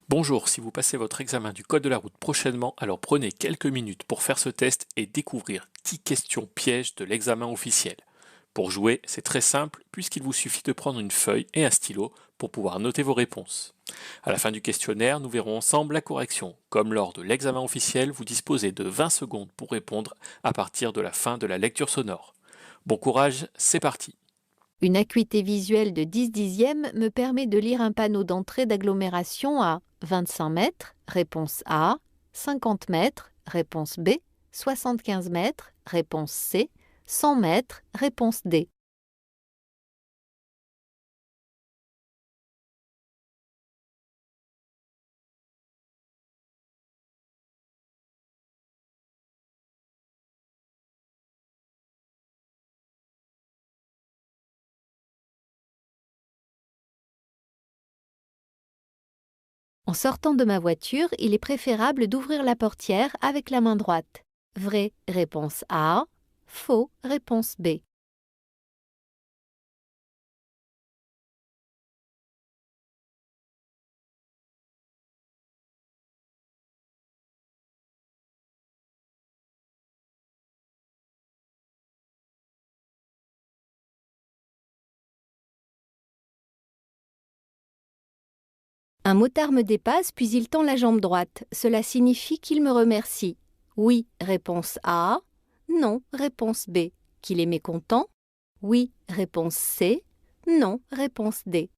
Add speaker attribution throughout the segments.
Speaker 1: Bonjour, si vous passez votre examen du code de la route prochainement, alors prenez quelques minutes pour faire ce test et découvrir 10 questions pièges de l'examen officiel. Pour jouer, c'est très simple puisqu'il vous suffit de prendre une feuille et un stylo pour pouvoir noter vos réponses. À la fin du questionnaire, nous verrons ensemble la correction. Comme lors de l'examen officiel, vous disposez de 20 secondes pour répondre à partir de la fin de la lecture sonore. Bon courage, c'est parti.
Speaker 2: Une acuité visuelle de 10 dixièmes me permet de lire un panneau d'entrée d'agglomération à 25 mètres, réponse A, 50 mètres, réponse B, 75 mètres, réponse C, 100 mètres, réponse D. En sortant de ma voiture, il est préférable d'ouvrir la portière avec la main droite. Vrai, réponse A. Faux, réponse B. Un motard me dépasse puis il tend la jambe droite. Cela signifie qu'il me remercie. Oui, réponse A. Non, réponse B. Qu'il est mécontent. Oui, réponse C. Non, réponse D.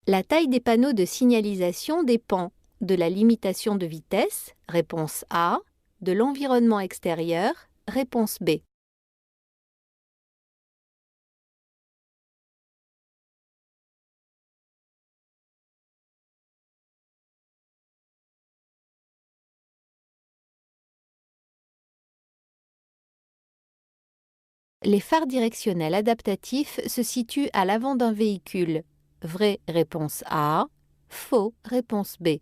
Speaker 2: La taille des panneaux de signalisation dépend de la limitation de vitesse, réponse A, de l'environnement extérieur, réponse B. Les phares directionnels adaptatifs se situent à l'avant d'un véhicule. Vrai, réponse A. Faux, réponse B.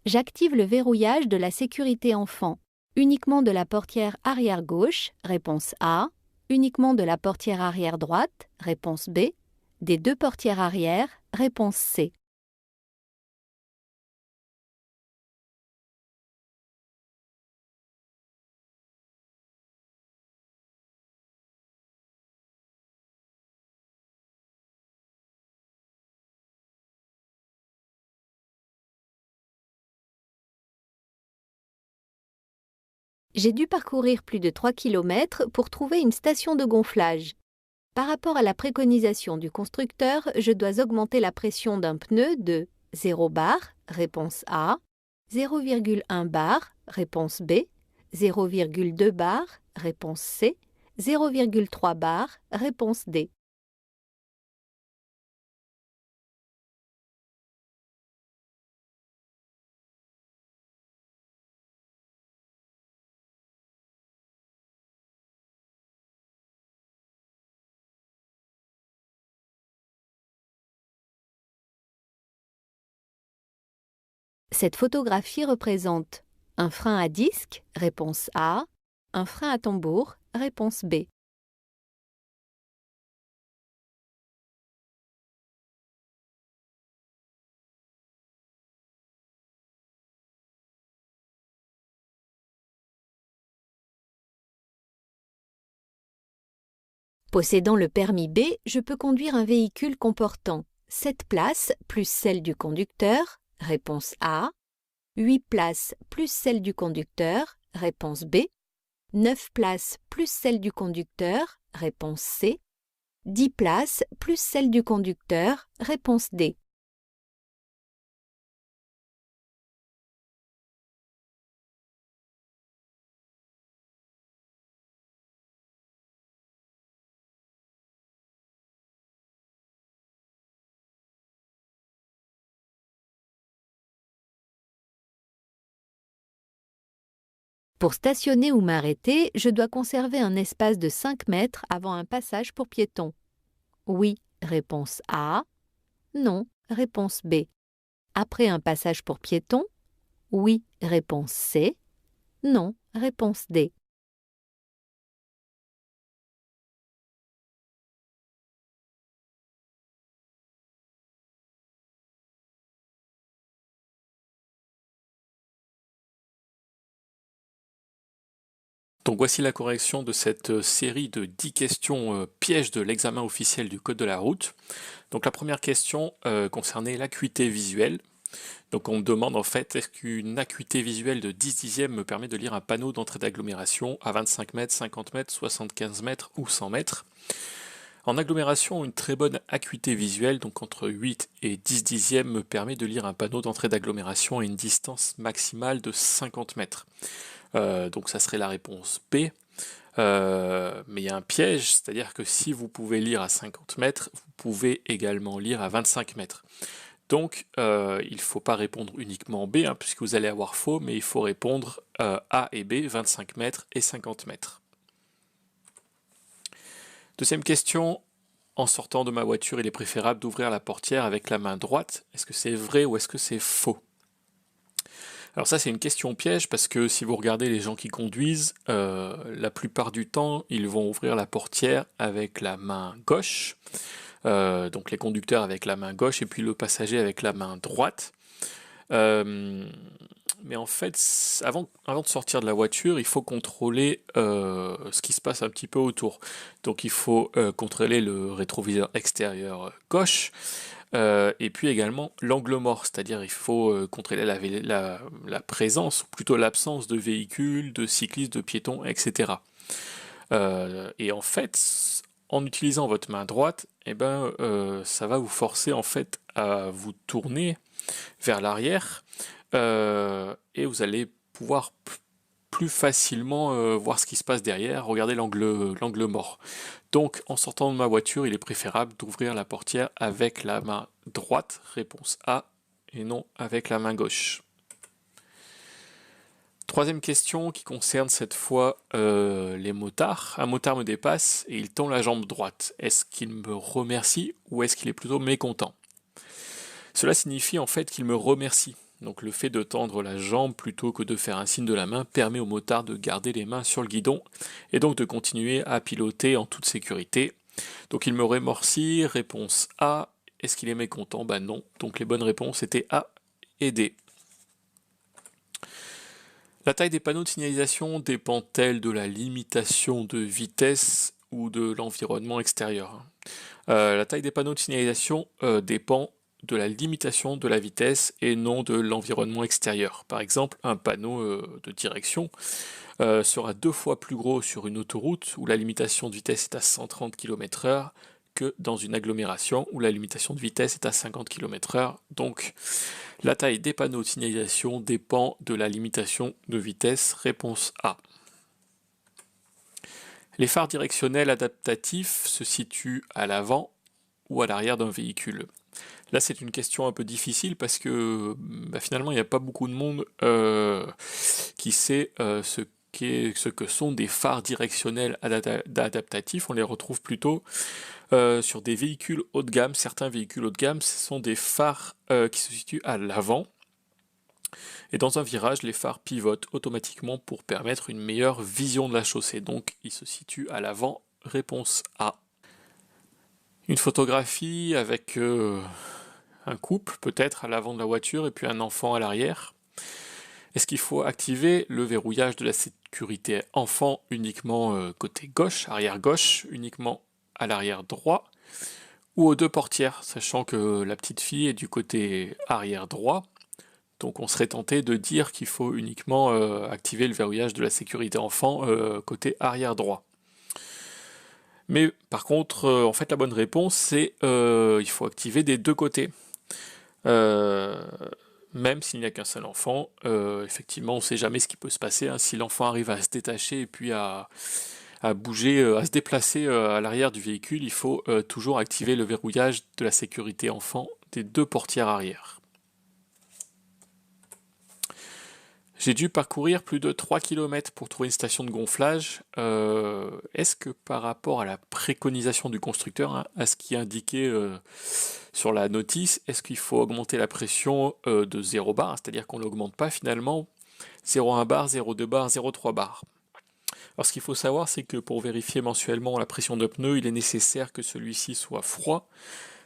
Speaker 2: J'active le verrouillage de la sécurité enfant. Uniquement de la portière arrière gauche, réponse A. Uniquement de la portière arrière droite, réponse B. Des deux portières arrière, réponse C. J'ai dû parcourir plus de 3 km pour trouver une station de gonflage. Par rapport à la préconisation du constructeur, je dois augmenter la pression d'un pneu de 0 bar, réponse A, 0,1 bar, réponse B, 0,2 bar, réponse C, 0,3 bar, réponse D. Cette photographie représente un frein à disque, réponse A, un frein à tambour, réponse B. Possédant le permis B, je peux conduire un véhicule comportant 7 places plus celle du conducteur, réponse A, 8 places plus celle du conducteur, réponse B, 9 places plus celle du conducteur, réponse C, 10 places plus celle du conducteur, réponse D. Pour stationner ou m'arrêter, je dois conserver un espace de 5 mètres avant un passage pour piétons. Oui, réponse A. Non, réponse B. Après un passage pour piétons? Oui, réponse C. Non, réponse D.
Speaker 1: Donc voici la correction de cette série de 10 questions pièges de l'examen officiel du code de la route. Donc la première question concernait l'acuité visuelle. Donc on me demande en fait, est-ce qu'une acuité visuelle de 10 dixièmes me permet de lire un panneau d'entrée d'agglomération à 25 mètres, 50 mètres, 75 mètres ou 100 mètres? En agglomération, une très bonne acuité visuelle, donc entre 8 et 10 dixièmes, me permet de lire un panneau d'entrée d'agglomération à une distance maximale de 50 mètres. Donc ça serait la réponse B. Mais il y a un piège, c'est-à-dire que si vous pouvez lire à 50 mètres, vous pouvez également lire à 25 mètres. Donc il ne faut pas répondre uniquement B, puisque vous allez avoir faux, mais il faut répondre A et B, 25 mètres et 50 mètres. Deuxième question, en sortant de ma voiture, il est préférable d'ouvrir la portière avec la main droite. Est-ce que c'est vrai ou est-ce que c'est faux? Alors ça c'est une question piège parce que si vous regardez les gens qui conduisent, la plupart du temps ils vont ouvrir la portière avec la main gauche, donc les conducteurs avec la main gauche et puis le passager avec la main droite. Mais en fait, avant de sortir de la voiture, il faut contrôler ce qui se passe un petit peu autour. Donc il faut contrôler le rétroviseur extérieur gauche, et puis également l'angle mort, c'est-à-dire il faut contrôler la présence, ou plutôt l'absence de véhicules, de cyclistes, de piétons, etc. Et en fait, en utilisant votre main droite, ça va vous forcer en fait à vous tourner vers l'arrière, et vous allez pouvoir plus facilement voir ce qui se passe derrière, regarder l'angle mort. Donc en sortant de ma voiture, il est préférable d'ouvrir la portière avec la main droite, réponse A, et non avec la main gauche. Troisième question qui concerne cette fois les motards. Un motard me dépasse et il tend la jambe droite. Est-ce qu'il me remercie ou est-ce qu'il est plutôt mécontent? Cela signifie en fait qu'il me remercie. Donc le fait de tendre la jambe plutôt que de faire un signe de la main permet au motard de garder les mains sur le guidon et donc de continuer à piloter en toute sécurité. Donc il me remercie, réponse A. Est-ce qu'il est mécontent? Bah non. Donc les bonnes réponses étaient A et D. La taille des panneaux de signalisation dépend-elle de la limitation de vitesse ou de l'environnement extérieur? La taille des panneaux de signalisation dépend de la limitation de la vitesse et non de l'environnement extérieur. Par exemple, un panneau de direction sera 2 fois plus gros sur une autoroute où la limitation de vitesse est à 130 km/h que dans une agglomération où la limitation de vitesse est à 50 km/h. Donc la taille des panneaux de signalisation dépend de la limitation de vitesse, réponse A. Les phares directionnels adaptatifs se situent à l'avant ou à l'arrière d'un véhicule. Là, c'est une question un peu difficile parce que finalement, il n'y a pas beaucoup de monde qui sait ce que sont des phares directionnels adaptatifs. On les retrouve plutôt sur des véhicules haut de gamme. Certains véhicules haut de gamme, ce sont des phares qui se situent à l'avant. Et dans un virage, les phares pivotent automatiquement pour permettre une meilleure vision de la chaussée. Donc, ils se situent à l'avant. Réponse A. Une photographie avec un couple peut-être à l'avant de la voiture et puis un enfant à l'arrière. Est-ce qu'il faut activer le verrouillage de la sécurité enfant uniquement côté gauche, arrière gauche, uniquement à l'arrière droit, ou aux deux portières, sachant que la petite fille est du côté arrière droit? Donc on serait tenté de dire qu'il faut uniquement activer le verrouillage de la sécurité enfant côté arrière droit. Mais par contre, en fait la bonne réponse c'est il faut activer des deux côtés. Même s'il n'y a qu'un seul enfant, effectivement on ne sait jamais ce qui peut se passer, si l'enfant arrive à se détacher et puis à bouger, à se déplacer à l'arrière du véhicule, il faut toujours activer le verrouillage de la sécurité enfant des deux portières arrière. J'ai dû parcourir plus de 3 km pour trouver une station de gonflage. Est-ce que par rapport à la préconisation du constructeur, hein, à ce qui est indiqué sur la notice, est-ce qu'il faut augmenter la pression de 0 bar, c'est-à-dire qu'on n'augmente pas finalement 0,1 bar, 0,2 bar, 0,3 bar? Alors ce qu'il faut savoir, c'est que pour vérifier mensuellement la pression de pneu, il est nécessaire que celui-ci soit froid,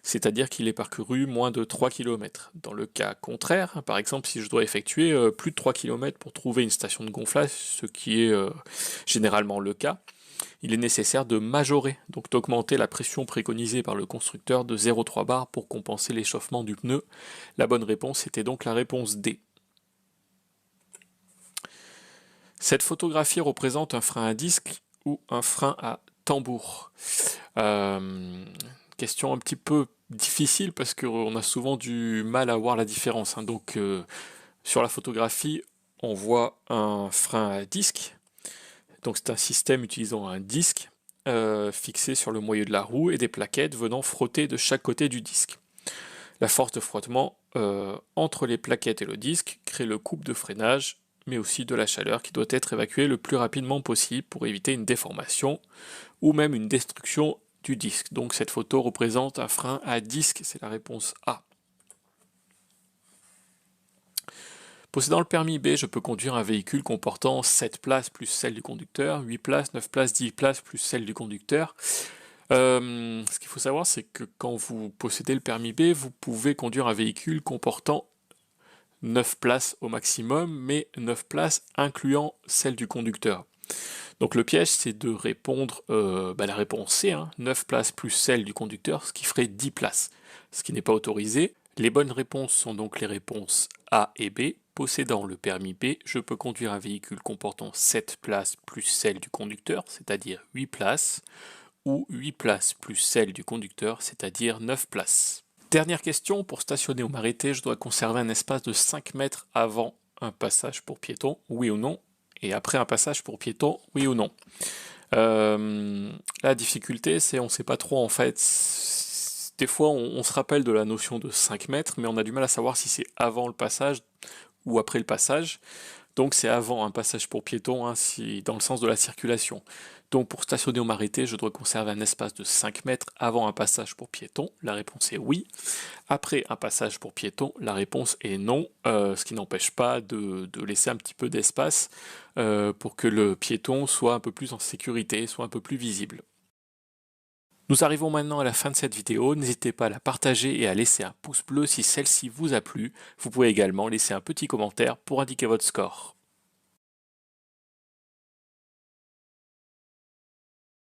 Speaker 1: c'est-à-dire qu'il ait parcouru moins de 3 km. Dans le cas contraire, par exemple, si je dois effectuer plus de 3 km pour trouver une station de gonflage, ce qui est généralement le cas, il est nécessaire de majorer, donc d'augmenter la pression préconisée par le constructeur de 0,3 bar pour compenser l'échauffement du pneu. La bonne réponse était donc la réponse D. Cette photographie représente un frein à disque ou un frein à tambour. Question un petit peu difficile parce qu'on a souvent du mal à voir la différence, hein. Donc sur la photographie, on voit un frein à disque. Donc c'est un système utilisant un disque fixé sur le moyeu de la roue et des plaquettes venant frotter de chaque côté du disque. La force de frottement entre les plaquettes et le disque crée le couple de freinage, mais aussi de la chaleur qui doit être évacuée le plus rapidement possible pour éviter une déformation ou même une destruction du disque. Donc cette photo représente un frein à disque, c'est la réponse A. Possédant le permis B, je peux conduire un véhicule comportant 7 places plus celle du conducteur, 8 places, 9 places, 10 places plus celle du conducteur. Ce qu'il faut savoir, c'est que quand vous possédez le permis B, vous pouvez conduire un véhicule comportant 9 places au maximum, mais 9 places incluant celle du conducteur. Donc le piège, c'est de répondre la réponse C, hein, 9 places plus celle du conducteur, ce qui ferait 10 places, ce qui n'est pas autorisé. Les bonnes réponses sont donc les réponses A et B. Possédant le permis B, je peux conduire un véhicule comportant 7 places plus celle du conducteur, c'est-à-dire 8 places, ou 8 places plus celle du conducteur, c'est-à-dire 9 places. Dernière question, pour stationner ou m'arrêter, je dois conserver un espace de 5 mètres avant un passage pour piéton, oui ou non, et après un passage pour piéton, oui ou non. La difficulté, c'est on ne sait pas trop en fait. Des fois, on se rappelle de la notion de 5 mètres, mais on a du mal à savoir si c'est avant le passage ou après le passage. Donc c'est avant un passage pour piéton, hein, dans le sens de la circulation. Donc pour stationner ou m'arrêter, je dois conserver un espace de 5 mètres avant un passage pour piéton. La réponse est oui. Après un passage pour piéton, la réponse est non, ce qui n'empêche pas de laisser un petit peu d'espace pour que le piéton soit un peu plus en sécurité, soit un peu plus visible. Nous arrivons maintenant à la fin de cette vidéo, n'hésitez pas à la partager et à laisser un pouce bleu si celle-ci vous a plu. Vous pouvez également laisser un petit commentaire pour indiquer votre score.